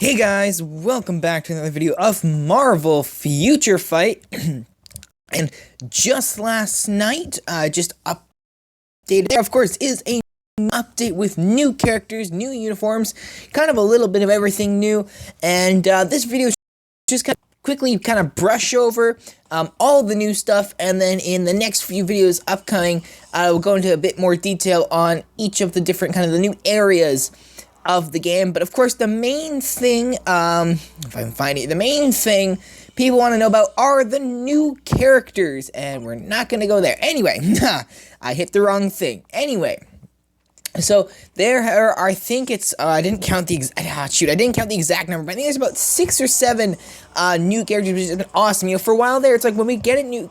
Hey guys, welcome back to another video of Marvel Future Fight. And just last night, just updated, there of course is a update with new characters, new uniforms, kind of a little bit of everything new. And this video just kind of quickly brush over all the new stuff, and then in the next few videos upcoming, we'll go into a bit more detail on each of the different the new areas of the game. But of course, the main thing, if I can find it, the main thing people want to know about are the new characters, and we're not going to go there. Anyway, I hit the wrong thing. Anyway, so there are, I think it's, I didn't count the exact number, but I think there's about 6 or 7 new characters, which has been awesome. You know, for a while there, it's like when we get new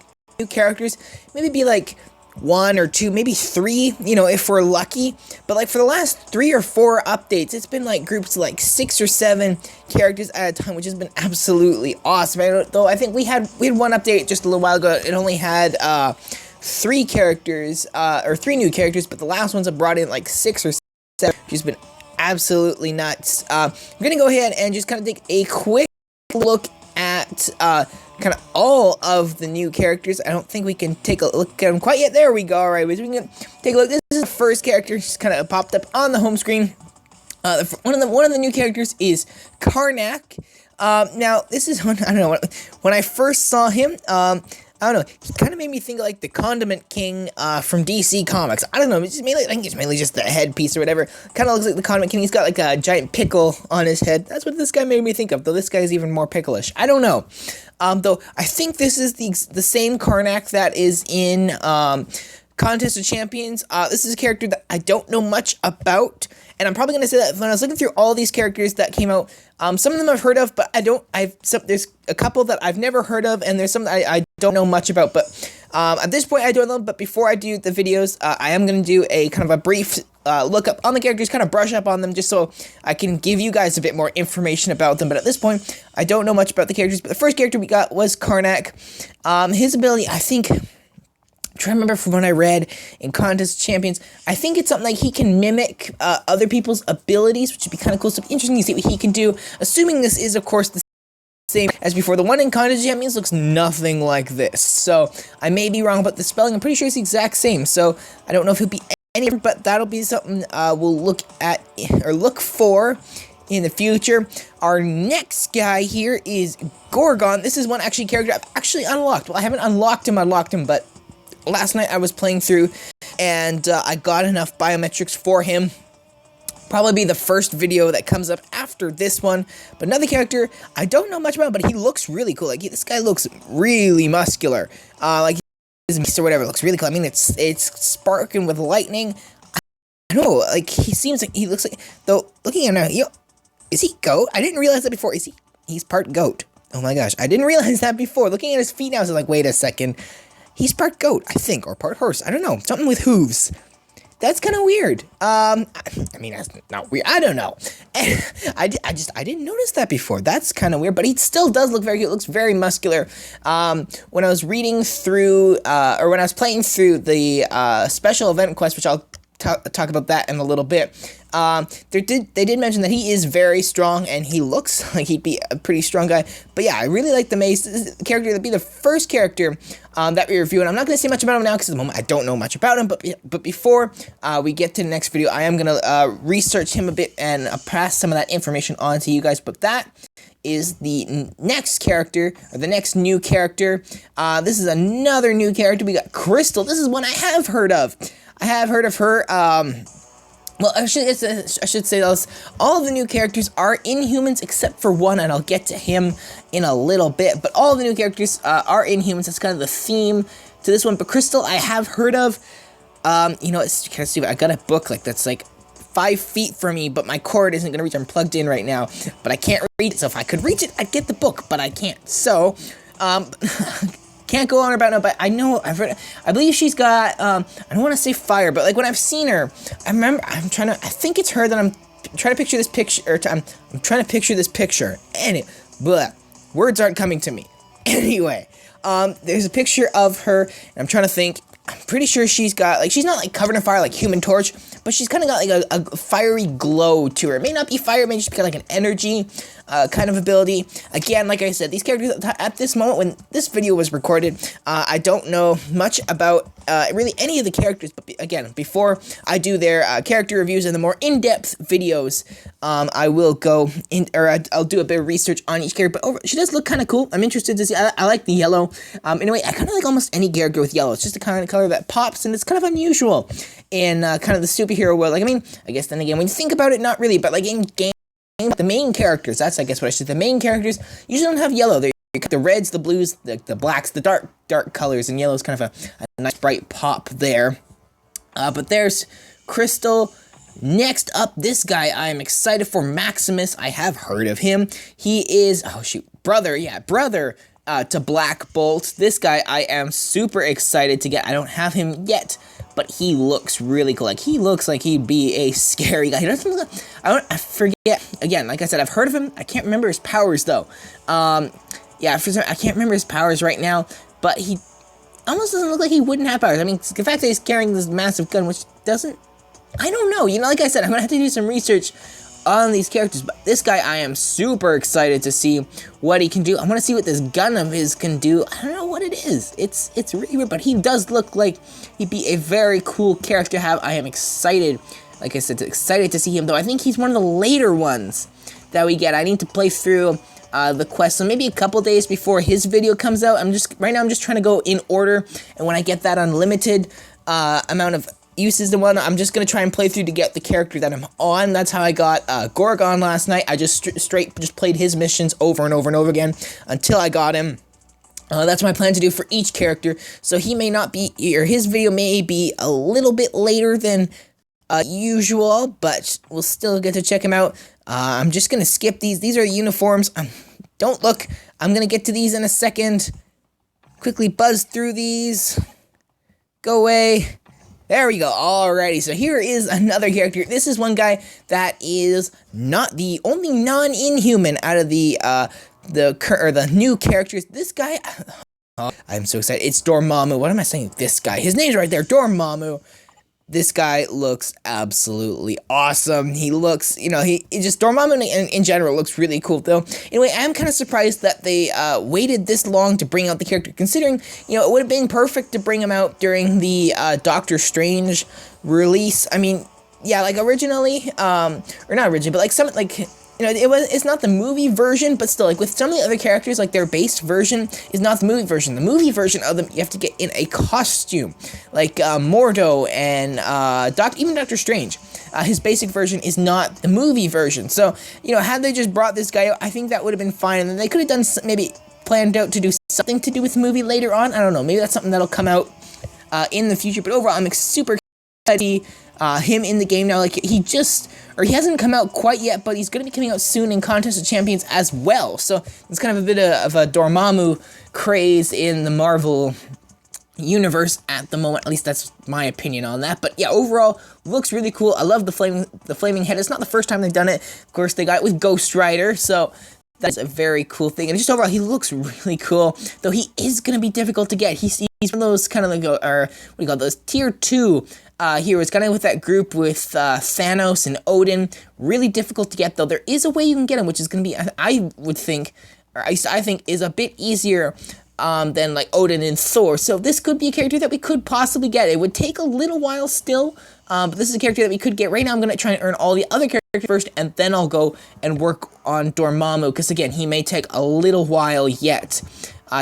characters, maybe be like 1 or 2, maybe 3, you know, if we're lucky. But like for the last 3 or 4 updates, it's been like groups of like 6 or 7 characters at a time, which has been absolutely awesome. Though I think we had one update just a little while ago. It only had 3 characters, or 3 new characters, but the last ones have brought in like 6 or 7, which has been absolutely nuts. I'm gonna go ahead and just take a quick look at all of the new characters. I don't think we can take a look at them quite yet. There we go. All right, so we can take a look. This is the first character, just popped up on the home screen. One of the new characters is Karnak. Now this is one, I don't know, when I first saw him, I don't know, he kind of made me think of like the Condiment King from DC Comics. I don't know, it's just mainly, I think it's mainly just the headpiece or whatever. Kind of looks like the Condiment King. He's got like a giant pickle on his head. That's what this guy made me think of, though this guy is even more picklish. I don't know. Though I think this is the same Karnak that is in Contest of Champions. This is a character that I don't know much about, and I'm probably going to say that when I was looking through all these characters that came out, some of them I've heard of, but there's a couple that I've never heard of, and there's some that I don't know much about. But at this point, I don't know. But before I do the videos, I am going to do a a brief look up on the characters, brush up on them, just so I can give you guys a bit more information about them. But at this point, I don't know much about the characters. But the first character we got was Karnak. His ability, I think, I'm trying to remember from what I read in Contest of Champions, I think it's something like he can mimic other people's abilities, which would be kind of cool. So interesting to see what he can do. Assuming this is, of course, the same as before. The one in Contest of Champions looks nothing like this. So I may be wrong about the spelling. I'm pretty sure it's the exact same. So I don't know if he'll be any different, but that'll be something we'll look at or look for in the future. Our next guy here is Gorgon. This is one character I've actually unlocked. Well, I haven't unlocked him, but last night I was playing through, and I got enough biometrics for him. Probably be the first video that comes up after this one. But another character I don't know much about, but he looks really cool. Like, this guy looks really muscular. Like his beast or whatever looks really cool. I mean, it's sparking with lightning. I don't know, like he looks like, though looking at him now, is he goat? I didn't realize that before. He's part goat. Oh my gosh, I didn't realize that before. Looking at his feet now, I was like, wait a second. He's part goat, I think, or part horse. I don't know. Something with hooves. That's kind of weird. I mean, that's not weird. I don't know. I didn't notice that before. That's kind of weird, but he still does look very good. It looks very muscular. When I was reading through, or when I was playing through the special event quest, which I'll talk about that in a little bit. They did mention that he is very strong, and he looks like he'd be a pretty strong guy. But yeah, I really like the Mace. This is the character that'd be the first character that we review, and I'm not going to say much about him now because at the moment I don't know much about him. But before we get to the next video, I am going to research him a bit and pass some of that information on to you guys. But that is the next character, or the next new character. This is another new character. We got Crystal. This is one I have heard of. I have heard of her. Well, I should say those. All of the new characters are Inhumans except for one, and I'll get to him in a little bit. But all of the new characters are Inhumans. That's kind of the theme to this one. But Crystal, I have heard of. You know, it's kind of stupid. I got a book that's like 5 feet from me, but my cord isn't going to reach. I'm plugged in right now, but I can't read it. So if I could reach it, I'd get the book, but I can't. So, can't go on about now, but I know, I believe she's got, I don't want to say fire, but like when I've seen her, I think it's her that I'm trying to picture this picture, I'm trying to picture this picture, and words aren't coming to me. Anyway, there's a picture of her, and I'm trying to think, I'm pretty sure she's got, like, she's not like covered in fire like Human Torch, but she's kind of got like a fiery glow to her. It may not be fire, it may just be like an energy kind of ability. Again, like I said, these characters at this moment when this video was recorded, I don't know much about really any of the characters, but again, before I do their character reviews and the more in-depth videos, I will go in, or I'll do a bit of research on each character, but she does look kind of cool. I'm interested to see. I like the yellow. Anyway, I kind of like almost any character with yellow. It's just the kind of color that pops, and it's kind of unusual in kind of the superhero world. Like, I mean, I guess then again, when you think about it, not really, but like in game, the main characters, that's I guess what I should say, the main characters usually don't have yellow. They're the reds, the blues, the blacks, the dark colors, and yellow is kind of a nice bright pop there. But there's Crystal. Next up, this guy I am excited for, Maximus. I have heard of him. He is, oh shoot, brother to Black Bolt. This guy I am super excited to get. I don't have him yet, but he looks really cool. Like, he looks like he'd be a scary guy. He doesn't look like, I forget, again, like I said, I've heard of him. I can't remember his powers, though. Yeah, I can't remember his powers right now, but he almost doesn't look like he wouldn't have powers. I mean, the fact that he's carrying this massive gun, which doesn't, I don't know. You know, like I said, I'm going to have to do some research on these characters, but this guy I am super excited to see what he can do. I want to see what this gun of his can do. I don't know what it is. It's really weird, but he does look like he'd be a very cool character to have. I am excited, like I said, excited to see him, though. I think he's one of the later ones that we get. I need to play through the quest, so maybe a couple days before his video comes out. Right now I'm just trying to go in order, and when I get that unlimited amount of uses and whatnot, I'm just gonna try and play through to get the character that I'm on. That's how I got Gorgon last night. I just just played his missions over and over and over again until I got him. That's my plan to do for each character, so he may not be, or his video may be a little bit later than usual, but we'll still get to check him out. I'm just gonna skip these. These are uniforms. Don't look. I'm gonna get to these in a second. Quickly buzz through these. Go away. There we go. Alrighty, so here is another character. This is one guy that is not the only non-inhuman out of the new characters. This guy, oh, I'm so excited. It's DORMAMMU. What am I saying? This guy. His name's right there. DORMAMMU. This guy looks absolutely awesome. He looks, you know, DORMAMMU in general looks really cool, though. Anyway, I'm kind of surprised that they waited this long to bring out the character, considering, you know, it would have been perfect to bring him out during the Doctor Strange release. I mean, yeah, like originally, or not originally, but like some, like, you know, it's not the movie version, but still, like with some of the other characters, like their base version is not the movie version. The movie version of them, you have to get in a costume, like Mordo and even Doctor Strange. His basic version is not the movie version. So, you know, had they just brought this guy out, I think that would have been fine. And then they could have done maybe planned out to do something to do with the movie later on. I don't know. Maybe that's something that'll come out in the future. But overall, I'm super excited to see him in the game now. Like, he hasn't come out quite yet, but he's going to be coming out soon in Contest of Champions as well. So it's kind of a bit of a Dormammu craze in the Marvel universe at the moment. At least that's my opinion on that. But yeah, overall, looks really cool. I love the flaming head. It's not the first time they've done it. Of course, they got it with Ghost Rider, so that's a very cool thing. And just overall, he looks really cool, though he is going to be difficult to get. He's one of those kind of like, what do you call those, tier 2 heroes, kind of with that group with Thanos and Odin. Really difficult to get, though. There is a way you can get him, which is going to be, I would think, or I think, is a bit easier than like Odin and Thor. So this could be a character that we could possibly get. It would take a little while still, but this is a character that we could get. Right now, I'm going to try and earn all the other characters first, and then I'll go and work on Dormammu, because again, he may take a little while yet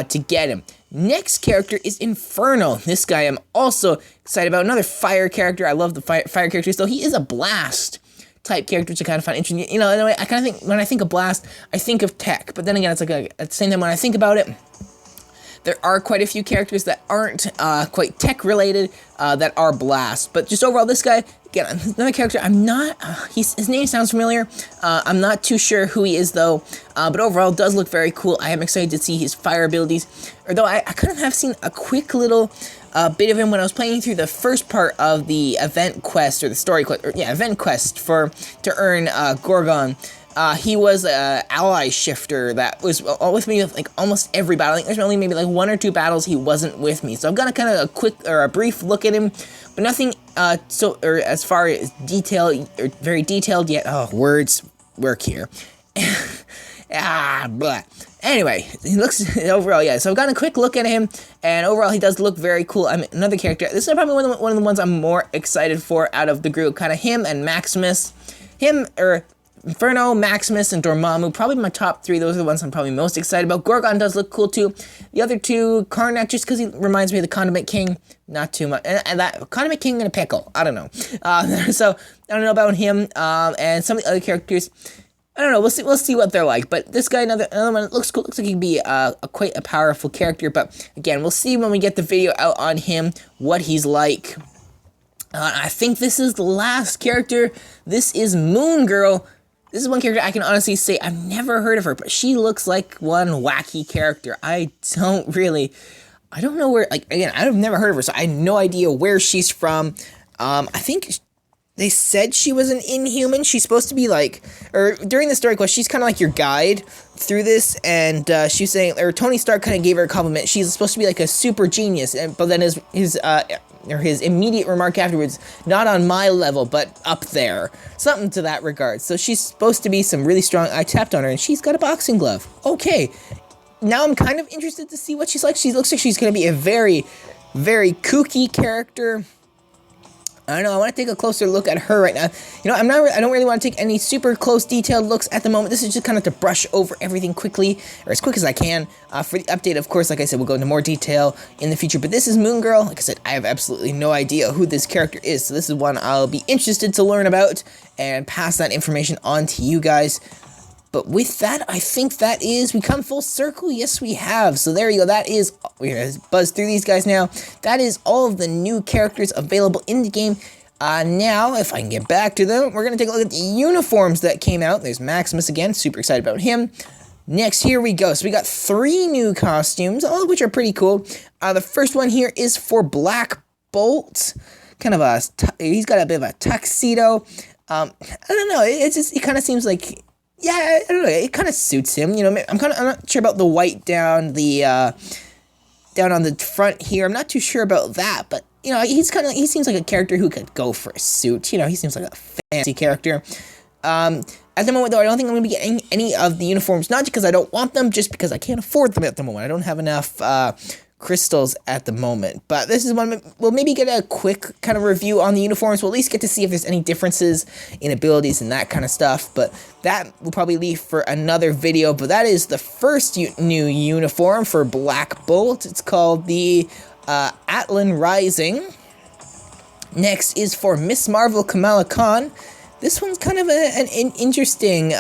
to get him. Next character is Inferno. This guy I'm also excited about. Another fire character. I love the fire characters, though he is a blast type character, which I kind of find interesting. You know, anyway, I kind of think, when I think of blast, I think of tech, but then again, it's like at the same time, when I think about it, there are quite a few characters that aren't quite tech-related that are blast. But just overall, this guy, again, another character, I'm not, his name sounds familiar. I'm not too sure who he is, though. But overall, does look very cool. I am excited to see his fire abilities. Although I kind of have seen a quick little bit of him when I was playing through the first part of the event quest, or the story quest, event quest to earn Gorgon. He was an ally shifter that was with me with like almost every battle. I think there's only maybe like 1 or 2 battles he wasn't with me. So I've got a kind of a brief look at him, but nothing or as far as detail, or very detailed yet. Oh, words work here. But anyway, he looks overall, yeah. So I've gotten a quick look at him, and overall he does look very cool. I mean, another character. This is probably one of the ones I'm more excited for out of the group. Kind of him and Maximus, Inferno, Maximus, and Dormammu. Probably my top 3. Those are the ones I'm probably most excited about. Gorgon does look cool too. The other 2, Karnak, just because he reminds me of the Condiment King. Not too much. And that Condiment King and a pickle. I don't know. So I don't know about him. And some of the other characters, I don't know. We'll see what they're like. But this guy, another one, looks cool. Looks like he can be quite a powerful character. But again, we'll see when we get the video out on him what he's like. I think this is the last character. This is Moon Girl. This is one character I can honestly say I've never heard of her, but she looks like one wacky character. I don't know where, like, again, I've never heard of her, so I have no idea where she's from. I think they said she was an Inhuman. She's supposed to be like, or during the story quest, she's kind of like your guide through this, and she was saying, or Tony Stark kind of gave her a compliment. She's supposed to be like a super genius, but then his immediate remark afterwards, not on my level, but up there. Something to that regard. So she's supposed to be some really strong. I tapped on her, and she's got a boxing glove. Okay. Now I'm kind of interested to see what she's like. She looks like she's going to be a very, very kooky character. I don't know, I want to take a closer look at her right now. You know, I don't really want to take any super close detailed looks at the moment. This is just kind of to brush over everything quickly, or as quick as I can. For the update, of course, like I said, we'll go into more detail in the future. But this is Moon Girl. Like I said, I have absolutely no idea who this character is. So this is one I'll be interested to learn about and pass that information on to you guys. But with that, I think that is, we come full circle. Yes, we have. So there you go. That is, we're going to buzz through these guys now. That is all of the new characters available in the game. Now, if I can get back to them, we're going to take a look at the uniforms that came out. There's Maximus again. Super excited about him. Next, here we go. So we got 3 new costumes, all of which are pretty cool. The first one here is for Black Bolt. Kind of he's got a bit of a tuxedo. I don't know. It kind of seems like, yeah, I don't know. It kind of suits him. You know, I'm not sure about the white down on the front here. I'm not too sure about that, but you know, he seems like a character who could go for a suit. You know, he seems like a fancy character. At the moment, though, I don't think I'm going to be getting any of the uniforms, not because I don't want them, just because I can't afford them at the moment. I don't have enough crystals at the moment. But this is one, we'll maybe get a quick kind of review on the uniforms. We'll at least get to see if there's any differences in abilities and that kind of stuff. But that will probably leave for another video. But that is the first new uniform for Black Bolt. It's called the Atlan Rising. Next is for Miss Marvel Kamala Khan. This one's kind of an interesting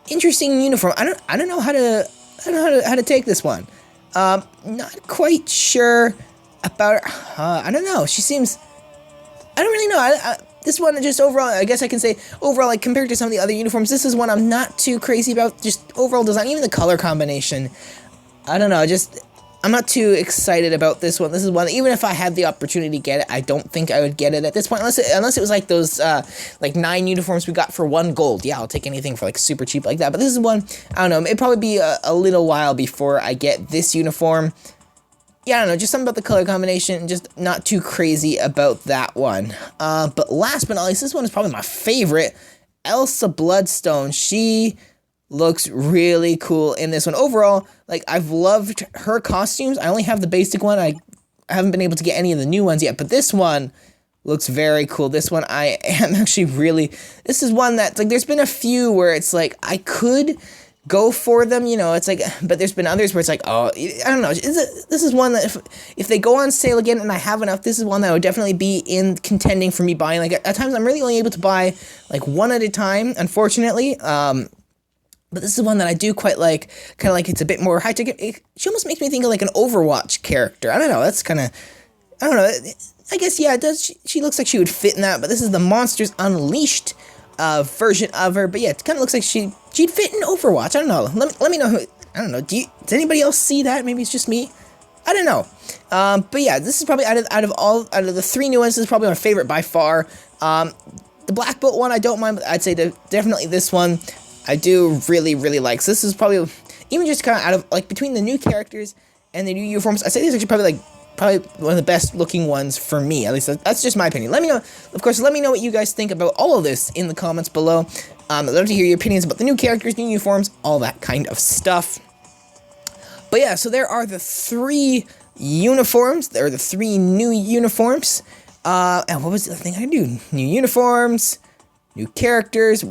uniform. I don't know how to take this one. Not quite sure about her. I don't know. She seems, I don't really know. This one just overall, I guess I can say overall, like compared to some of the other uniforms, this is one I'm not too crazy about. Just overall design, even the color combination. I don't know. I'm not too excited about this one. This is one, even if I had the opportunity to get it, I don't think I would get it at this point, unless it was like those, like 9 uniforms we got for 1 gold. Yeah, I'll take anything for like super cheap like that. But this is one, I don't know, it'd probably be a little while before I get this uniform. Yeah, I don't know, just something about the color combination, just not too crazy about that one. But last but not least, this one is probably my favorite, ELSA Bloodstone. She looks really cool in this one. Overall, like, I've loved her costumes. I only have the basic one. I haven't been able to get any of the new ones yet, but this one looks very cool. This one I am actually really, this is one that, like, there's been a few where it's like, I could go for them, you know, it's like, but there's been others where it's like, oh, I don't know, this is one that if they go on sale again and I have enough, this is one that would definitely be in contending for me buying. Like, at times I'm really only able to buy, like, one at a time, unfortunately. But this is one that I do quite like, kind of like it's a bit more high ticket. She almost makes me think of like an Overwatch character. I don't know, that's kind of, I don't know, I guess, yeah, it does. She looks like she would fit in that, but this is the Monsters Unleashed version of her. But yeah, it kind of looks like she'd fit in Overwatch. I don't know, let me know who, I don't know, does anybody else see that? Maybe it's just me? I don't know. But yeah, this is probably out of the 3 new ones, this is probably my favorite by far. The Black Bolt one, I don't mind, but I'd say definitely this one I do really, really like. So this is probably, even just kind of out of, like, between the new characters and the new uniforms, I'd say this is actually probably, like, probably one of the best looking ones for me. At least that's just my opinion. Let me know, of course, let me know what you guys think about all of this in the comments below. I'd love to hear your opinions about the new characters, new uniforms, all that kind of stuff. But yeah, so there are the 3 uniforms. There are the 3 new uniforms. And what was the other thing I do? New uniforms, new characters.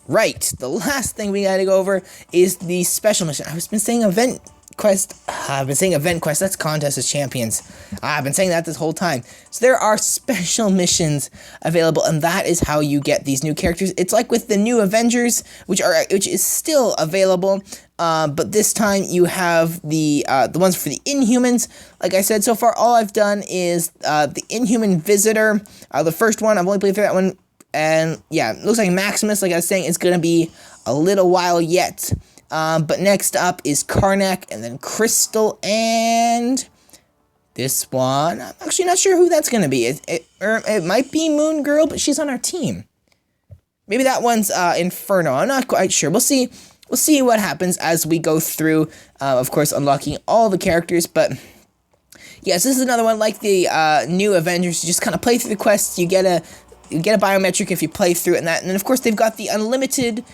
Right, the last thing we gotta go over is the special mission. I've been saying event quest. That's contest of champions. I've been saying that this whole time. So there are special missions available, and that is how you get these new characters. It's like with the new Avengers, which is still available. But this time you have the ones for the Inhumans. Like I said, so far all I've done is the Inhuman Visitor. The first one, I've only played through that one. And yeah, it looks like Maximus, like I was saying, is going to be a little while yet. But next up is Karnak, and then Crystal, and this one, I'm actually not sure who that's going to be. It might be Moon Girl, but she's on our team. Maybe that one's Inferno. I'm not quite sure. We'll see. We'll see what happens as we go through, of course, unlocking all the characters. But yes, this is another one like the new Avengers. You just kind of play through the quests. You get a biometric if you play through it, and then of course they've got the unlimited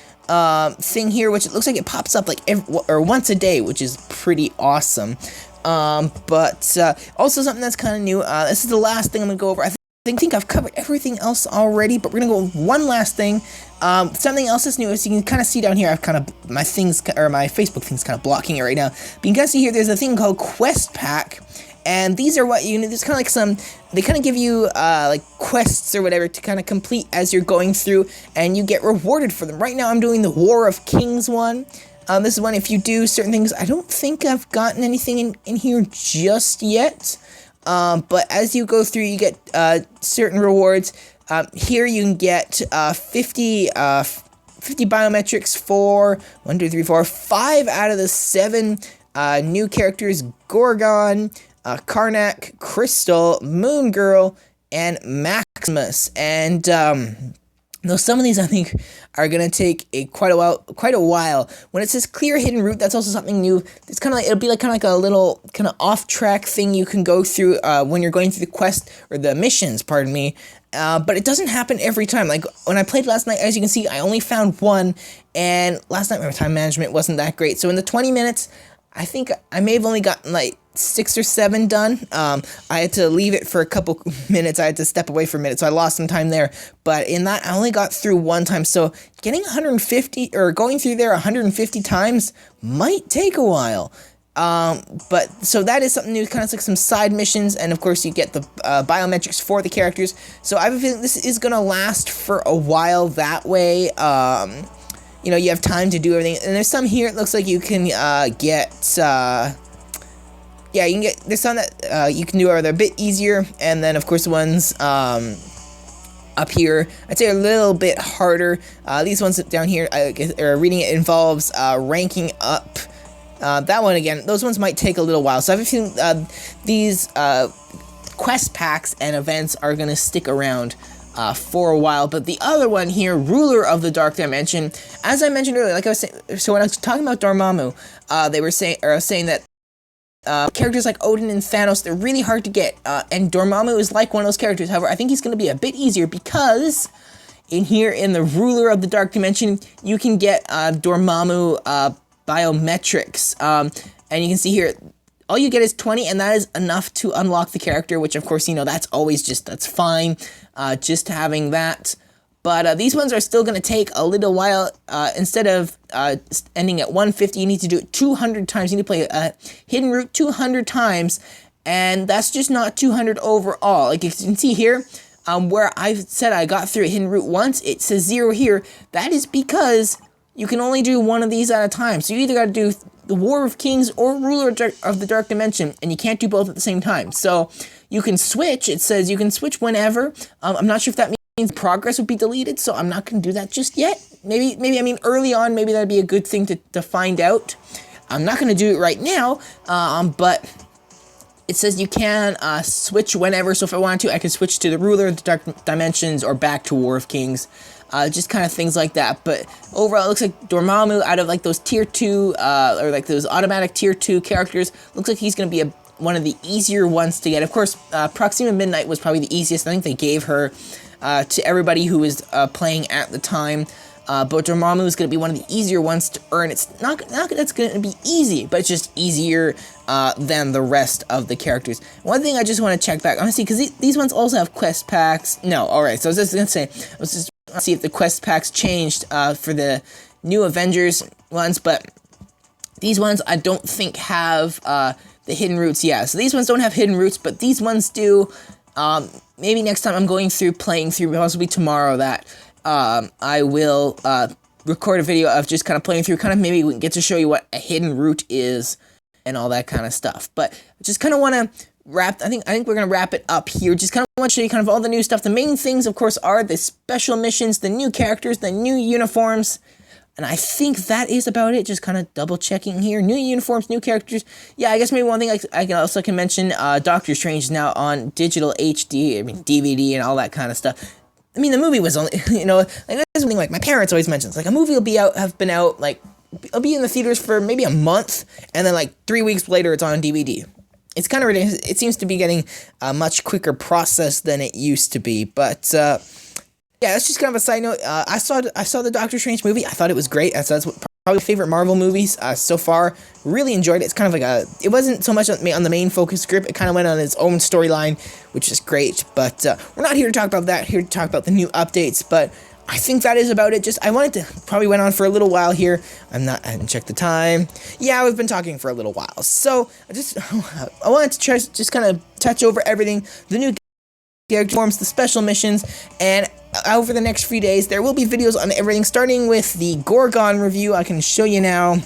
thing here, which it looks like it pops up like once a day, which is pretty awesome. But also something that's kind of new. This is the last thing I'm gonna go over. I think I've covered everything else already, but we're gonna go with one last thing. Something else that's new is you can kind of see down here. I've kind of my Facebook thing's kind of blocking it right now. But you can see here there's a thing called Quest Pack. And these are what you know, there's kind of like they kind of give you, like, quests or whatever to kind of complete as you're going through, and you get rewarded for them. Right now, I'm doing the War of Kings one. This is one, if you do certain things, I don't think I've gotten anything in here just yet. But as you go through, you get, certain rewards. Here you can get, 50 biometrics for 1, 2, 3, 4, 5 out of the 7, new characters: Gorgon, Karnak, Crystal, Moon Girl, and Maximus. And though some of these I think are gonna take quite a while. When it says clear hidden route, that's also something new. It's kind of like, it'll be like kind of like a little kind of off track thing you can go through when you're going through the quest or the missions. Pardon me. But it doesn't happen every time. Like when I played last night, as you can see, I only found one, and last night my time management wasn't that great. So in the 20 minutes, I think I may have only gotten like 6 or 7 done. I had to leave it for a couple minutes. I had to step away for a minute, so I lost some time there. But in that, I only got through one time. So getting 150 or going through there 150 times might take a while. But so that is something new, kind of like some side missions, and of course you get the biometrics for the characters. So I have a feeling this is gonna last for a while that way. You know, you have time to do everything, and there's some here. It looks like you can get. Yeah, you can get. There's some that you can do are a bit easier, and then of course the ones up here, I'd say a little bit harder. These ones down here, reading it involves ranking up. That one again, those ones might take a little while. So I have a feeling these quest packs and events are gonna stick around for a while. But the other one here, Ruler of the Dark Dimension, as I mentioned earlier, like I was saying, so when I was talking about Dormammu, they were saying that characters like Odin and Thanos, they're really hard to get, and Dormammu is like one of those characters. However, I think he's going to be a bit easier because in here, in the Ruler of the Dark Dimension, you can get Dormammu biometrics, and you can see here, all you get is 20, and that is enough to unlock the character, which of course, you know, that's always that's fine, just having that. But these ones are still going to take a little while. Instead of ending at 150, you need to do it 200 times. You need to play a hidden route 200 times, and that's just not 200 overall. Like you can see here, where I said I got through a hidden route once, it says 0 here. That is because you can only do one of these at a time. So you either got to do the War of Kings or Ruler of the Dark Dimension, and you can't do both at the same time. So you can switch. It says you can switch whenever. I'm not sure if that means progress would be deleted, so I'm not going to do that just yet. Maybe I mean early on, maybe that'd be a good thing to find out. I'm not going to do it right now, but it says you can switch whenever. So if I wanted to, I could switch to the Ruler of the Dark Dimensions or back to War of Kings. Just kind of things like that. But overall, it looks like Dormammu, out of like those tier 2, or like those automatic tier 2 characters, looks like he's going to be one of the easier ones to get. Of course, Proxima Midnight was probably the easiest. I think they gave her to everybody who was playing at the time. But Dormammu is going to be one of the easier ones to earn. It's not it's going to be easy, but it's just easier than the rest of the characters. One thing I just want to check back, honestly, because these ones also have quest packs. No, alright, so I was just going to say, let's just see if the quest packs changed for the new Avengers ones, but these ones I don't think have the hidden roots. Yeah, so these ones don't have hidden roots, but these ones do. Maybe next time I'm playing through, possibly tomorrow, that I will record a video of just kind of playing through, kind of maybe we can get to show you what a hidden root is and all that kind of stuff. But I just kind of want to wrap, I think we're going to wrap it up here. Just kind of want to show you kind of all the new stuff. The main things, of course, are the special missions, the new characters, the new uniforms. And I think that is about it. Just kind of double checking here. New uniforms, new characters. Yeah, I guess maybe one thing I can also mention, Doctor Strange is now on digital HD, I mean DVD and all that kind of stuff. I mean, the movie was only, you know, like that's something like my parents always mention. It's like a movie will have been out, like, it'll be in the theaters for maybe a month, and then like 3 weeks later it's on DVD. It's kind of ridiculous. It seems to be getting a much quicker process than it used to be, but yeah, that's just kind of a side note. I saw the Doctor Strange movie. I thought it was great. That's probably my favorite Marvel movies so far. Really enjoyed it. It's kind of like it wasn't so much on the main focus script. It kind of went on its own storyline, which is great. But we're not here to talk about that. Here to talk about the new updates. But I think that is about it. I wanted to, probably went on for a little while here. I haven't checked the time. Yeah, we've been talking for a little while. So I wanted to just kind of touch over everything. The new character forms, the special missions, and over the next few days there will be videos on everything, starting with the GORGON review. I can show you now.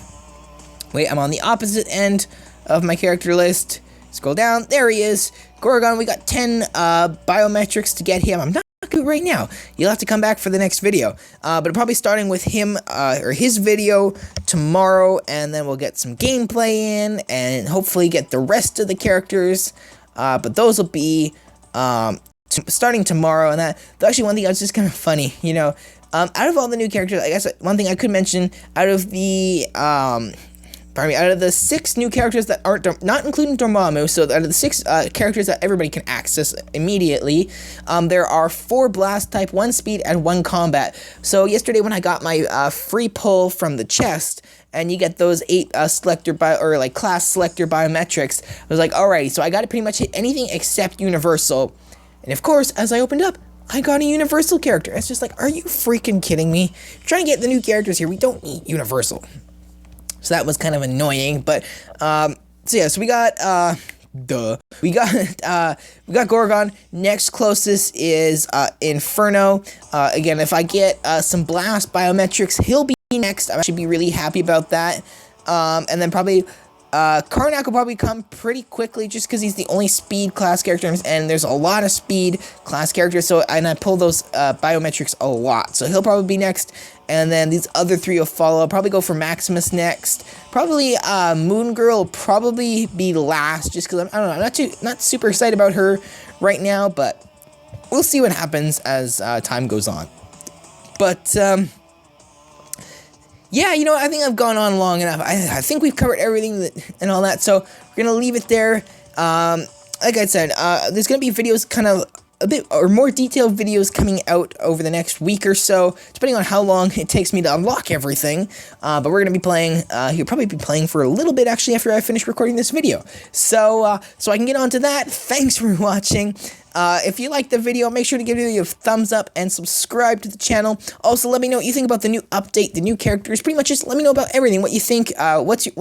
Wait, I'm on the opposite end of my character list. Scroll down, there he is. GORGON, we got 10 biometrics to get him. I'm not good right now. You'll have to come back for the next video. But probably starting with him or his video tomorrow, and then we'll get some gameplay in and hopefully get the rest of the characters. But those will be starting tomorrow, and actually one thing that's just kind of funny, you know, out of all the new characters, I guess one thing I could mention, out of the 6 new characters that aren't, not including Dormammu, so out of the 6 characters that everybody can access immediately, there are 4 blast type, 1 speed, and 1 combat. So yesterday when I got my free pull from the chest, and you get those 8 class selector biometrics, I was like, alrighty, so I got to pretty much hit anything except universal. And of course, as I opened up, I got a universal character. It's just like, are you freaking kidding me? I'm trying to get the new characters here. We don't need universal. So that was kind of annoying. But so yeah, so we got we got Gorgon. Next closest is Inferno. Again, if I get some blast biometrics, he'll be next. I should be really happy about that. And then probably Karnak will probably come pretty quickly just because he's the only speed class character, and there's a lot of speed class characters, and I pull those biometrics a lot, so he'll probably be next, and then these other 3 will follow. I'll probably go for Maximus next. Probably Moon Girl will probably be last, just because I don't know, I'm not super excited about her right now, but we'll see what happens as time goes on. But yeah, you know, I think I've gone on long enough. I think we've covered everything and all that, so we're going to leave it there. Like I said, there's going to be videos, kind of a bit or more detailed videos coming out over the next week or so, depending on how long it takes me to unlock everything. But we're going to be playing, you'll probably be playing for a little bit actually after I finish recording this video. So, so I can get on to that. Thanks for watching. If you liked the video, make sure to give it a thumbs up and subscribe to the channel. Also, let me know what you think about the new update, the new characters. Pretty much just let me know about everything, what you think, what you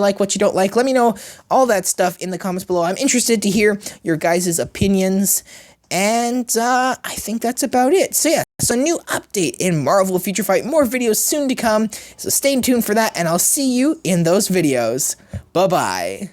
like, what you don't like. Let me know all that stuff in the comments below. I'm interested to hear your guys' opinions. And I think that's about it. So yeah, so new update in Marvel Future Fight. More videos soon to come. So stay tuned for that, and I'll see you in those videos. Bye-bye.